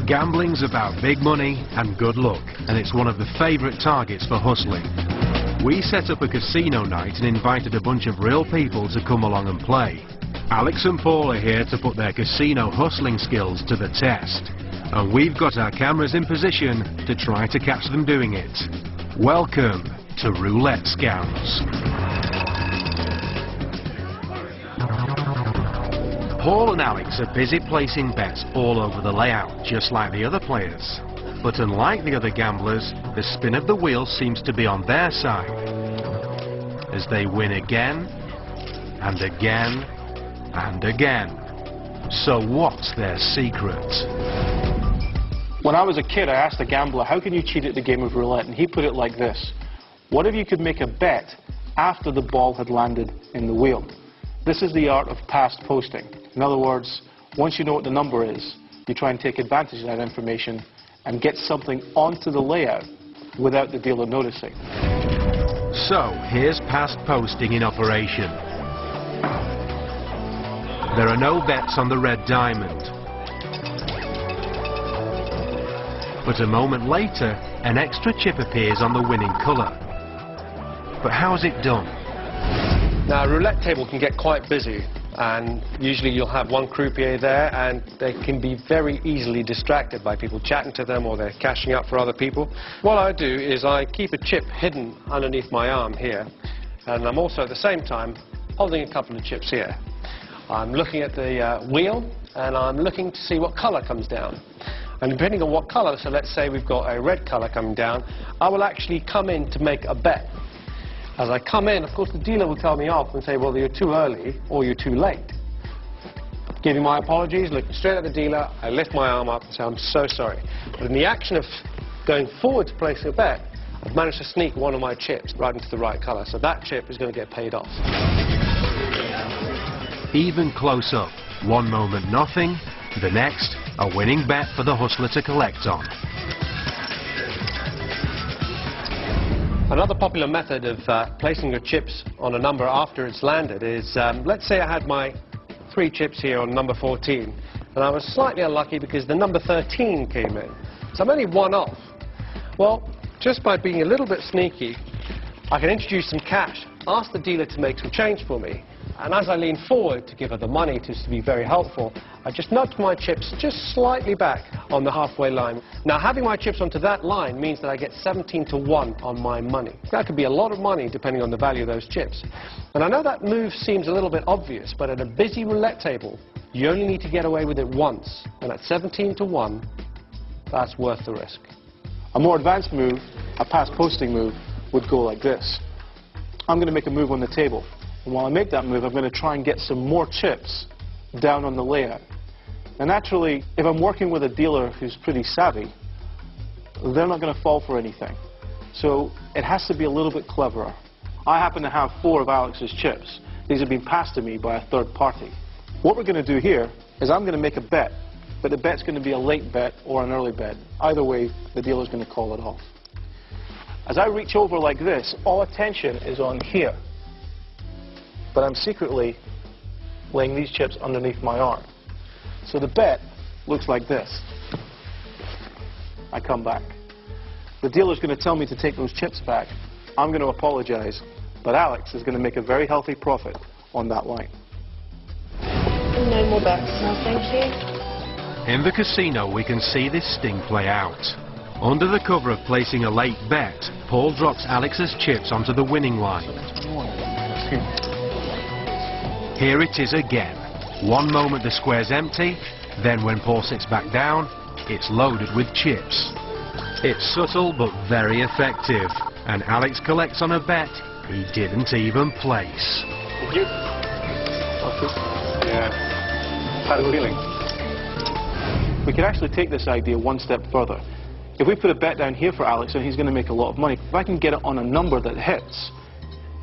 Gambling's about big money and good luck, and it's one of the favourite targets for hustling. We set up a casino night and invited a bunch of real people to come along and play. Alex and Paul are here to put their casino hustling skills to the test, and we've got our cameras in position to try to catch them doing it. Welcome to Roulette Scams. Paul and Alex are busy placing bets all over the layout, just like the other players. But unlike the other gamblers, the spin of the wheel seems to be on their side, as they win again, and again, and again. So what's their secret? When I was a kid, I asked a gambler, how can you cheat at the game of roulette? And he put it like this: what if you could make a bet after the ball had landed in the wheel? This is the art of past posting. In other words, once you know what the number is, you try and take advantage of that information and get something onto the layout without the dealer noticing. So, here's past posting in operation. There are no bets on the red diamond. But a moment later, an extra chip appears on the winning colour. But how's it done? Now, a roulette table can get quite busy, and usually you'll have one croupier there, and they can be very easily distracted by people chatting to them, or they're cashing up for other people. What I do is I keep a chip hidden underneath my arm here, and I'm also at the same time holding a couple of chips here. I'm looking at the wheel, and I'm looking to see what colour comes down. And depending on what colour, so let's say we've got a red colour coming down, I will actually come in to make a bet. As I come in, of course, the dealer will tell me off and say, well, you're too early or you're too late. Giving my apologies, looking straight at the dealer, I lift my arm up and say, I'm so sorry. But in the action of going forward to place a bet, I've managed to sneak one of my chips right into the right colour. So that chip is going to get paid off. Even close up, one moment nothing, the next, a winning bet for the hustler to collect on. Another popular method of placing your chips on a number after it's landed is, let's say I had my 3 chips here on number 14, and I was slightly unlucky because the number 13 came in. So I'm only one off. Well, just by being a little bit sneaky, I can introduce some cash, ask the dealer to make some change for me, and as I lean forward to give her the money to be very helpful, I just nudge my chips just slightly back on the halfway line. Now, having my chips onto that line means that I get 17 to 1 on my money. That could be a lot of money depending on the value of those chips. And I know that move seems a little bit obvious, but at a busy roulette table, you only need to get away with it once. And at 17 to 1, that's worth the risk. A more advanced move, a past posting move, would go like this. I'm going to make a move on the table. And while I make that move, I'm going to try and get some more chips down on the layout. And naturally, if I'm working with a dealer who's pretty savvy, they're not going to fall for anything. So it has to be a little bit cleverer. I happen to have 4 of Alex's chips. These have been passed to me by a third party. What we're going to do here is I'm going to make a bet, but the bet's going to be a late bet or an early bet. Either way, the dealer's going to call it off. As I reach over like this, all attention is on here. But I'm secretly laying these chips underneath my arm. So the bet looks like this. I come back. The dealer's going to tell me to take those chips back. I'm going to apologize, but Alex is going to make a very healthy profit on that line. No more bets now, thank you. In the casino, we can see this sting play out. Under the cover of placing a late bet, Paul drops Alex's chips onto the winning line. Here it is again. One moment the square's empty, then when Paul sits back down, it's loaded with chips. It's subtle but very effective, and Alex collects on a bet he didn't even place. Did you? Yeah. How are you feeling? We can actually take this idea one step further. If we put a bet down here for Alex and he's going to make a lot of money, if I can get it on a number that hits,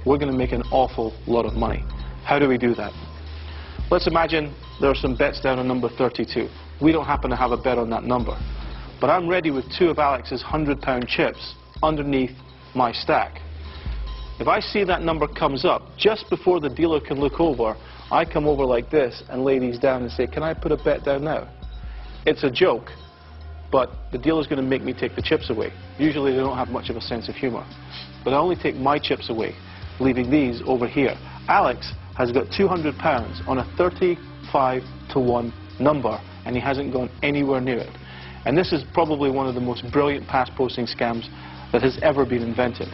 we're going to make an awful lot of money. How do we do that? Let's imagine there are some bets down on number 32. We don't happen to have a bet on that number. But I'm ready with 2 of Alex's £100 chips underneath my stack. If I see that number comes up, just before the dealer can look over, I come over like this and lay these down and say, can I put a bet down now? It's a joke, but the dealer's going to make me take the chips away. Usually they don't have much of a sense of humor. But I only take my chips away, leaving these over here. Alex has got £200 on a 35-to-1 number, and he hasn't gone anywhere near it. And this is probably one of the most brilliant pass posting scams that has ever been invented.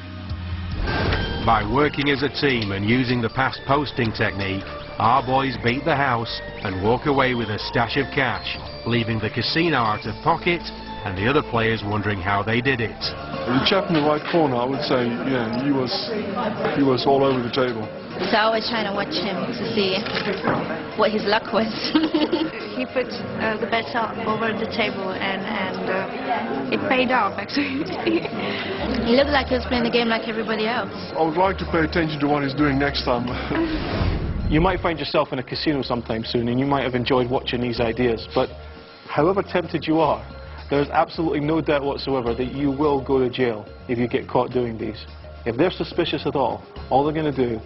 By working as a team and using the pass posting technique, our boys beat the house and walk away with a stash of cash, leaving the casino out of pocket and the other players wondering how they did it. The chap in the right corner, I would say, yeah, he was all over the table. So I was trying to watch him to see what his luck was. He put the bets up over the table and it paid off actually. He looked like he was playing the game like everybody else. I would like to pay attention to what he's doing next time. You might find yourself in a casino sometime soon, and you might have enjoyed watching these ideas, but however tempted you are, there's absolutely no doubt whatsoever that you will go to jail if you get caught doing these. If they're suspicious at all they're going to do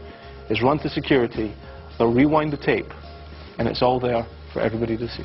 is run to security, they'll rewind the tape, and it's all there for everybody to see.